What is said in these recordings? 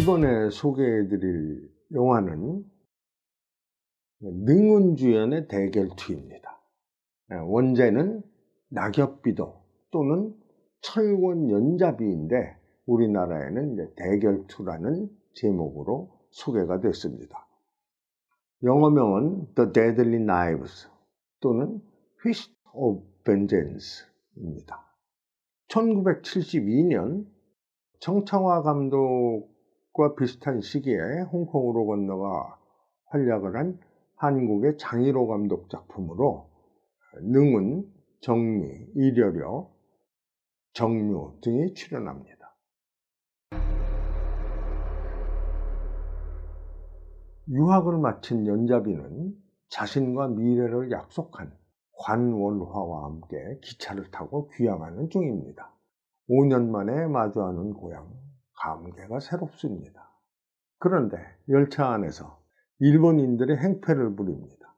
이번에 소개해드릴 영화는 능은주연의 대결투입니다. 원제는 낙엽비도 또는 철권연자비인데 우리나라에는 대결투라는 제목으로 소개가 됐습니다. 영어명은 The Deadly Knives 또는 Fist of Vengeance입니다. 1972년 정창화 감독과 비슷한 시기에 홍콩으로 건너가 활약을 한 한국의 장일호 감독 작품으로 능은, 정리, 이려려, 정류 등이 출연합니다. 유학을 마친 연자비는 자신과 미래를 약속한 관원화와 함께 기차를 타고 귀향하는 중입니다. 5년 만에 마주하는 고향, 감개가 새롭습니다. 그런데 열차 안에서 일본인들의 행패를 부립니다.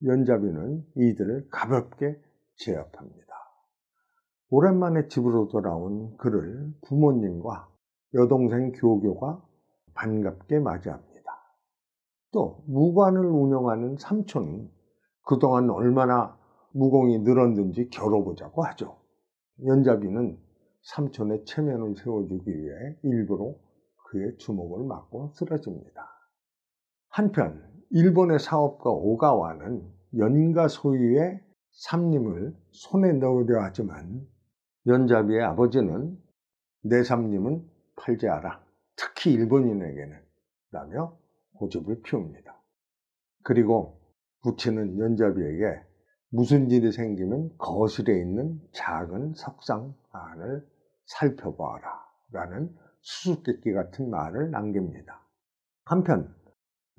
연자비는 이들을 가볍게 제압합니다. 오랜만에 집으로 돌아온 그를 부모님과 여동생 교교가 반갑게 맞이합니다. 또 무관을 운영하는 삼촌은 그동안 얼마나 무공이 늘었는지 겨뤄보자고 하죠. 연자비는 삼촌의 체면을 세워주기 위해 일부러 그의 주먹을 맞고 쓰러집니다. 한편 일본의 사업가 오가와는 연가 소유의 삼림을 손에 넣으려 하지만 연자비의 아버지는 내 삼림은 팔지 않아, 특히 일본인에게는, 라며 고집을 피웁니다. 그리고 부친은 연자비에게 무슨 일이 생기면 거실에 있는 작은 석상 안을 살펴봐라 라는 수수께끼 같은 말을 남깁니다. 한편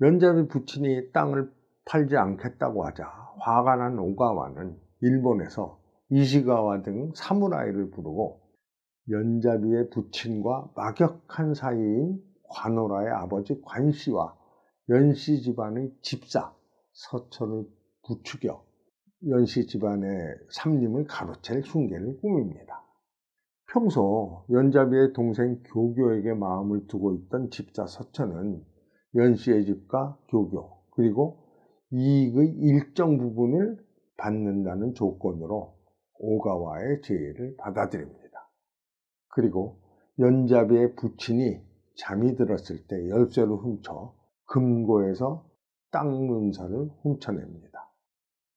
연자비 부친이 땅을 팔지 않겠다고 하자 화가 난 오가와는 일본에서 이시가와 등 사무라이를 부르고 연자비의 부친과 막역한 사이인 관오라의 아버지 관씨와 연씨 집안의 집사 서천을 부추겨 연씨 집안의 삼림을 가로챌 흉계를 꾸밉니다. 평소 연자비의 동생 교교에게 마음을 두고 있던 집사 서천은 연씨의 집과 교교 그리고 이익의 일정 부분을 받는다는 조건으로 오가와의 제의를 받아들입니다. 그리고 연자비의 부친이 잠이 들었을 때 열쇠를 훔쳐 금고에서 땅 문서를 훔쳐냅니다.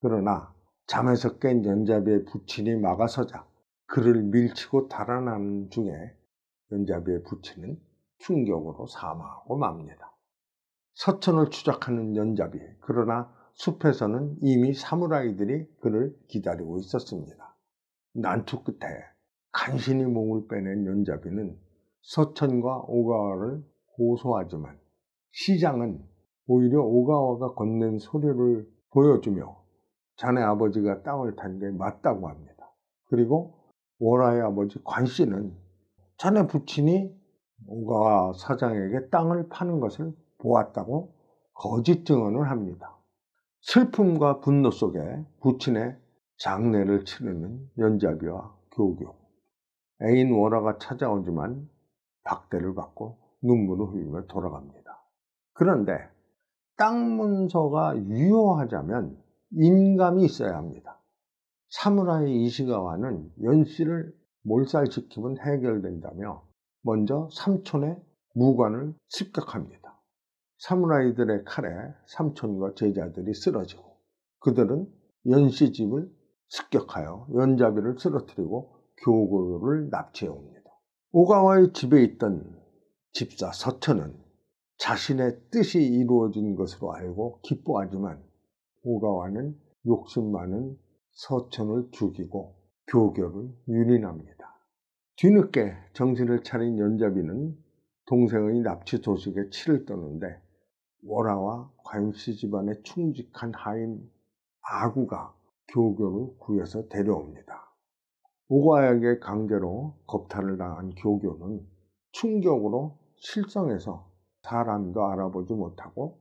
그러나 잠에서 깬 연자비의 부친이 막아서자 그를 밀치고 달아나는 중에 연자비의 부친은 충격으로 사망하고 맙니다. 서천을 추적하는 연자비, 그러나 숲에서는 이미 사무라이들이 그를 기다리고 있었습니다. 난투 끝에 간신히 몸을 빼낸 연자비는 서천과 오가와를 고소하지만 시장은 오히려 오가와가 건넨 소리를 보여주며 자네 아버지가 땅을 탄 게 맞다고 합니다. 그리고 오라의 아버지 관씨는 자네 부친이 오가와 사장에게 땅을 파는 것을 보았다고 거짓 증언을 합니다. 슬픔과 분노 속에 부친의 장례를 치르는 연자비와 교교. 애인 오라가 찾아오지만 박대를 받고 눈물을 흘리며 돌아갑니다. 그런데 땅 문서가 유효하자면 인감이 있어야 합니다. 사무라이 이시가와는 연씨를 몰살시키면 해결된다며 먼저 삼촌의 무관을 습격합니다. 사무라이들의 칼에 삼촌과 제자들이 쓰러지고 그들은 연씨 집을 습격하여 연자비를 쓰러뜨리고 교교를 납치해옵니다. 오가와의 집에 있던 집사 서천은 자신의 뜻이 이루어진 것으로 알고 기뻐하지만 오가와는 욕심 많은 서천을 죽이고 교교를 유린합니다. 뒤늦게 정신을 차린 연자비는 동생의 납치 소식에 치를 떠는데 오라와 관씨 집안의 충직한 하인 아구가 교교를 구해서 데려옵니다. 오가와에게 강제로 겁탈을 당한 교교는 충격으로 실성해서 사람도 알아보지 못하고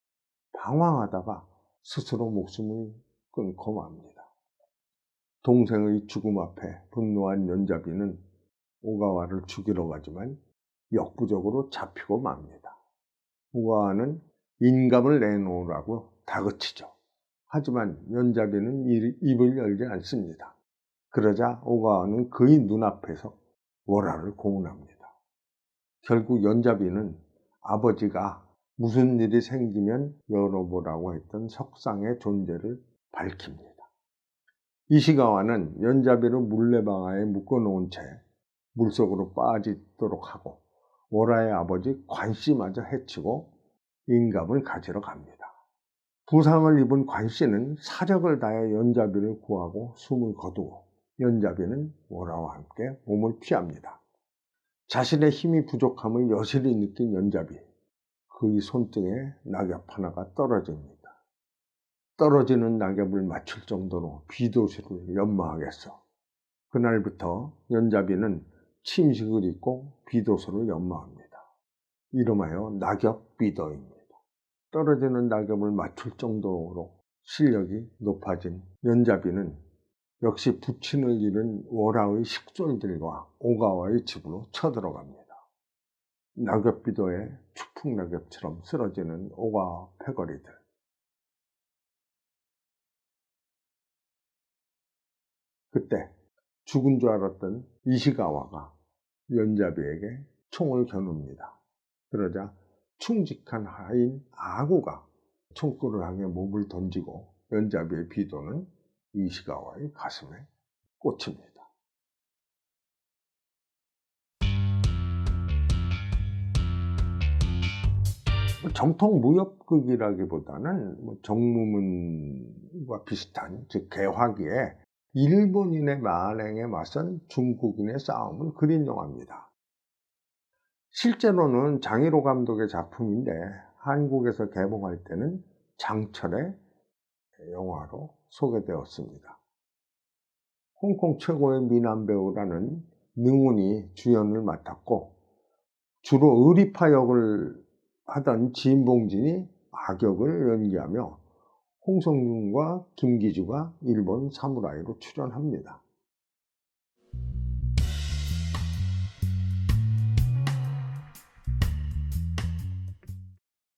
방황하다가 스스로 목숨을 끊고 맙니다. 동생의 죽음 앞에 분노한 연자비는 오가와를 죽이러 가지만 역부족으로 잡히고 맙니다. 오가와는 인감을 내놓으라고 다그치죠. 하지만 연자비는 입을 열지 않습니다. 그러자 오가와는 그의 눈앞에서 월화를 고문합니다. 결국 연자비는 아버지가 무슨 일이 생기면 열어보라고 했던 석상의 존재를 밝힙니다. 이시가와는 연자비를 물레방아에 묶어놓은 채 물속으로 빠지도록 하고 월화의 아버지 관씨마저 해치고 인감을 가지러 갑니다. 부상을 입은 관씨는 사력을 다해 연자비를 구하고 숨을 거두고 연자비는 월화와 함께 몸을 피합니다. 자신의 힘이 부족함을 여실히 느낀 연자비, 그의 손등에 낙엽 하나가 떨어집니다. 떨어지는 낙엽을 맞출 정도로 비도수를 연마하겠어. 그날부터 연자비는 침식을 입고 비도수를 연마합니다. 이름하여 낙엽비도입니다. 떨어지는 낙엽을 맞출 정도로 실력이 높아진 연자비는 역시 부친을 잃은 월화의 식솔들과 오가와의 집으로 쳐들어갑니다. 낙엽비도에 추풍낙엽처럼 쓰러지는 오가와 패거리들. 그때 죽은 줄 알았던 이시가와가 연자비에게 총을 겨눕니다. 그러자 충직한 하인 아구가 총구를 향해 몸을 던지고 연자비의 비도는 이시가와의 가슴에 꽂힙니다. 정통 무협극이라기보다는 정무문과 비슷한, 즉 개화기에 일본인의 만행에 맞선 중국인의 싸움을 그린 영화입니다. 실제로는 장희로 감독의 작품인데 한국에서 개봉할 때는 장철의 영화로 소개되었습니다. 홍콩 최고의 미남 배우라는 능훈이 주연을 맡았고 주로 의리파 역을 하던 진봉진이 악역을 연기하며 홍성윤과 김기주가 일본 사무라이로 출연합니다.